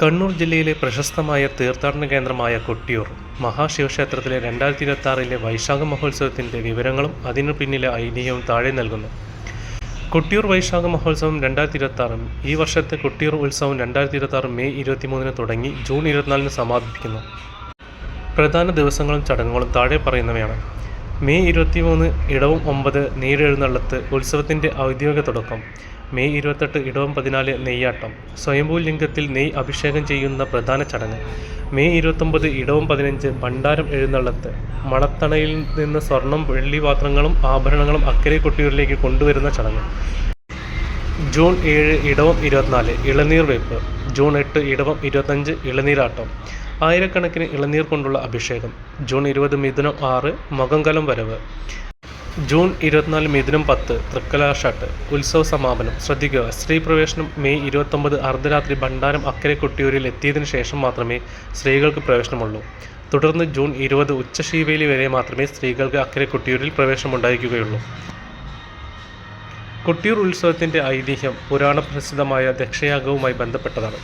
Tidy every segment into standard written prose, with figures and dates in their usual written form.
കണ്ണൂർ ജില്ലയിലെ പ്രശസ്തമായ തീർത്ഥാടന കേന്ദ്രമായ കൊട്ടിയൂർ മഹാശിവക്ഷേത്രത്തിലെ 2026 വൈശാഖ മഹോത്സവത്തിൻ്റെ വിവരങ്ങളും അതിനു പിന്നിലെ ഐതിഹ്യവും താഴെ നൽകുന്നു. കൊട്ടിയൂർ വൈശാഖ മഹോത്സവം 2026. ഈ വർഷത്തെ കൊട്ടിയൂർ ഉത്സവം 2026 മെയ് 23 തുടങ്ങി ജൂൺ 24 സമാപിക്കുന്നു. പ്രധാന ദിവസങ്ങളും ചടങ്ങുകളും താഴെ പറയുന്നവയാണ്. മെയ് 23 ഇടവം 9 നീരെഴുന്നള്ളത്ത് ഉത്സവത്തിൻ്റെ ഔദ്യോഗിക തുടക്കം. മെയ് 28 ഇടവം 14 നെയ്യാട്ടം. സ്വയംഭൂ ലിംഗത്തിൽ നെയ്യ് അഭിഷേകം ചെയ്യുന്ന പ്രധാന ചടങ്ങ്. മെയ് 29 ഇടവം 15 ഭണ്ഡാരം എഴുന്നള്ളത്ത്. മണത്തണയിൽ നിന്ന് സ്വർണം വെള്ളി പാത്രങ്ങളും ആഭരണങ്ങളും അക്കരെ കൊട്ടിയൂരിലേക്ക് കൊണ്ടുവരുന്ന ചടങ്ങ്. ജൂൺ 7 ഇടവം 24 ഇളനീർ വെപ്പ്. ജൂൺ 8 ഇടവം 25 ഇളനീരാട്ടം. ആയിരക്കണക്കിന് ഇളനീർ കൊണ്ടുള്ള അഭിഷേകം. ജൂൺ 20 മിഥുനം 6 മകംകലം വരവ്. ജൂൺ 24 മിഥുനം 10 തൃക്കലാഷാട്ട്. ഉത്സവ സമാപനം. ശ്രദ്ധിക്കുക, സ്ത്രീ പ്രവേശനം മെയ് 29 അർദ്ധരാത്രി ഭണ്ഡാരം അക്കരെ കൊട്ടിയൂരിൽ എത്തിയതിനു ശേഷം മാത്രമേ സ്ത്രീകൾക്ക് പ്രവേശനമുള്ളൂ. തുടർന്ന് ജൂൺ 20 ഉച്ചശീവേലി വരെ മാത്രമേ സ്ത്രീകൾക്ക് അക്കരെ കൊട്ടിയൂരിൽ പ്രവേശനമുണ്ടായിരിക്കുകയുള്ളൂ. കൊട്ടിയൂർ ഉത്സവത്തിൻ്റെ ഐതിഹ്യം പുരാണപ്രസിദ്ധമായ ദക്ഷയാഗവുമായി ബന്ധപ്പെട്ടതാണ്.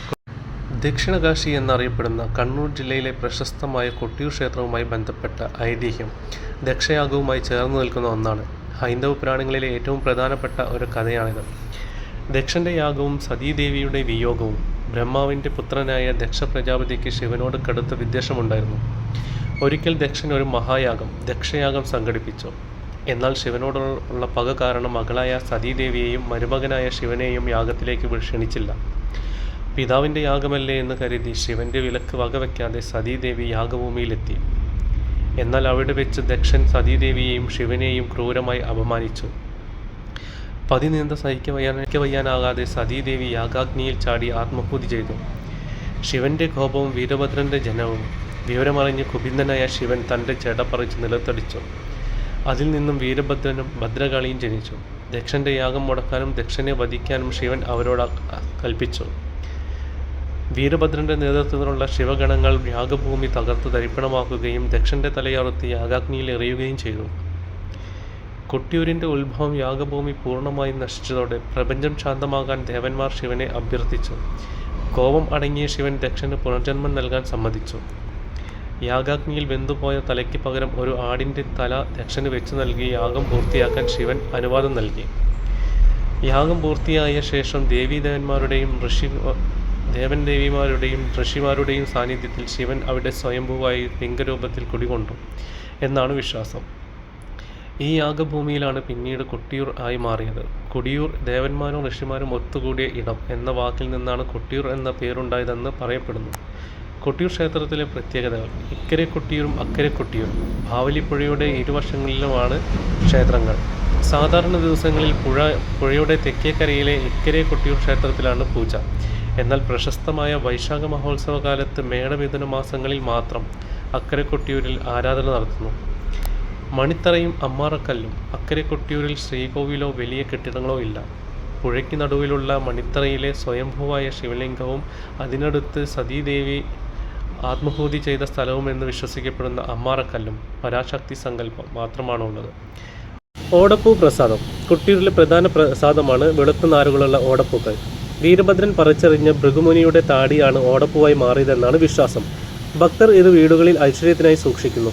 ദക്ഷിണകാശി എന്നറിയപ്പെടുന്ന കണ്ണൂർ ജില്ലയിലെ പ്രശസ്തമായ കൊട്ടിയൂർ ക്ഷേത്രവുമായി ബന്ധപ്പെട്ട ഐതിഹ്യം ദക്ഷയാഗവുമായി ചേർന്ന് നിൽക്കുന്ന ഒന്നാണ്. ഹൈന്ദവ പുരാണങ്ങളിലെ ഏറ്റവും പ്രധാനപ്പെട്ട ഒരു കഥയാണിത്. ദക്ഷൻ്റെ യാഗവും സതീദേവിയുടെ വിയോഗവും. ബ്രഹ്മാവിൻ്റെ പുത്രനായ ദക്ഷ പ്രജാപതിക്ക് ശിവനോട് കടുത്ത വിദ്വേഷമുണ്ടായിരുന്നു. ഒരിക്കൽ ദക്ഷൻ ഒരു മഹായാഗം ദക്ഷയാഗം സംഘടിപ്പിച്ചു. എന്നാൽ ശിവനോടുള്ള പക കാരണം മകളായ സതീദേവിയെയും മരുമകനായ ശിവനെയും യാഗത്തിലേക്ക് ക്ഷണിച്ചില്ല. പിതാവിൻ്റെ യാഗമല്ലേ എന്ന് കരുതി ശിവൻ്റെ വിലക്ക് വകവയ്ക്കാതെ സതീദേവി യാഗഭൂമിയിലെത്തി. എന്നാൽ അവിടെ വെച്ച് ദക്ഷൻ സതീദേവിയെയും ശിവനെയും ക്രൂരമായി അപമാനിച്ചു. പതിനീന്ത സഹിക്കവയ്യാനാകാതെ സതീദേവി യാഗാഗ്നിയിൽ ചാടി ആത്മഹൂതി ചെയ്തു. ശിവൻ്റെ കോപവും വീരഭദ്രൻ്റെ ജനവും വിവരമറിഞ്ഞ് കുപിതനായ ശിവൻ തൻ്റെ ജട പറിച്ച് നിലത്തടിച്ചു. അതിൽ നിന്നും വീരഭദ്രനും ഭദ്രകാളിയും ജനിച്ചു. ദക്ഷൻ്റെ യാഗം മുടക്കാനും ദക്ഷനെ വധിക്കാനും ശിവൻ അവരോട് കൽപ്പിച്ചു. വീരഭദ്രൻ്റെ നേതൃത്വത്തിലുള്ള ശിവഗണങ്ങൾ യാഗഭൂമി തകർത്ത് തരിപ്പണമാക്കുകയും ദക്ഷൻ്റെ തലയറുത്ത് യാഗാഗ്നിയിൽ എറിയുകയും ചെയ്തു. കൊട്ടിയൂരിൻ്റെ ഉത്ഭവം യാഗഭൂമി പൂർണ്ണമായും നശിച്ചതോടെ പ്രപഞ്ചം ശാന്തമാകാൻ ദേവന്മാർ ശിവനെ അഭ്യർത്ഥിച്ചു. കോപം അടങ്ങിയ ശിവൻ ദക്ഷന് പുനർജന്മം നൽകാൻ സമ്മതിച്ചു. യാഗാഗ്നിയിൽ വെന്തുപോയ തലയ്ക്ക് പകരം ഒരു ആടിൻ്റെ തല ദക്ഷന് വെച്ച് നൽകി യാഗം പൂർത്തിയാക്കാൻ ശിവൻ അനുവാദം നൽകി. യാഗം പൂർത്തിയായ ശേഷം ദേവന്മാരുടെയും ഋഷിമാരുടെയും സാന്നിധ്യത്തിൽ ശിവൻ അവിടെ സ്വയംഭൂവായി ലിംഗരൂപത്തിൽ കുടികൊണ്ടു എന്നാണ് വിശ്വാസം. ഈ യാഗഭൂമിയിലാണ് പിന്നീട് കൊട്ടിയൂർ ആയി മാറിയത്. കൊടിയൂർ ദേവന്മാരും ഋഷിമാരും ഒത്തുകൂടിയ ഇടം എന്ന വാക്കിൽ നിന്നാണ് കൊട്ടിയൂർ എന്ന പേരുണ്ടായതെന്ന് പറയപ്പെടുന്നു. കൊട്ടിയൂർ ക്ഷേത്രത്തിലെ പ്രത്യേകതകൾ. ഇക്കരെ കൊട്ടിയൂരും അക്കരെ കൊട്ടിയൂരും. ബാവലിപ്പുഴയുടെ ഇരുവശങ്ങളിലുമാണ് ക്ഷേത്രങ്ങൾ. സാധാരണ ദിവസങ്ങളിൽ പുഴയുടെ തെക്കേക്കരയിലെ ഇക്കരെ കൊട്ടിയൂർ ക്ഷേത്രത്തിലാണ് പൂജ. എന്നാൽ പ്രശസ്തമായ വൈശാഖ മഹോത്സവ കാലത്ത് മേടമിഥുന മാസങ്ങളിൽ മാത്രം അക്കരെ കൊട്ടിയൂരിൽ ആരാധന നടത്തുന്നു. മണിത്തറയും അമ്മാറക്കല്ലും. അക്കരെ കൊട്ടിയൂരിൽ ശ്രീകോവിലോ വലിയ കെട്ടിടങ്ങളോ ഇല്ല. പുഴയ്ക്ക് നടുവിലുള്ള മണിത്തറയിലെ സ്വയംഭൂവായ ശിവലിംഗവും അതിനടുത്ത് സതീദേവി ആത്മഹൂതി ചെയ്ത സ്ഥലവും എന്ന് വിശ്വസിക്കപ്പെടുന്ന അമ്മാറക്കല്ലും പരാശക്തി സങ്കല്പം മാത്രമാണുള്ളത്. ഓടപ്പൂ പ്രസാദം. കൊട്ടിയൂരിലെ പ്രധാന പ്രസാദമാണ് വെളുത്ത നാരുകളുള്ള ഓടപ്പൂക്കൾ. വീരഭദ്രൻ പറിച്ചെറിഞ്ഞ ഭൃഗുമുനിയുടെ താടിയാണ് ഓടപ്പൂവായി മാറിയതെന്നാണ് വിശ്വാസം. ഭക്തർ ഇത് വീടുകളിൽ ഐശ്വര്യത്തിനായി സൂക്ഷിക്കുന്നു.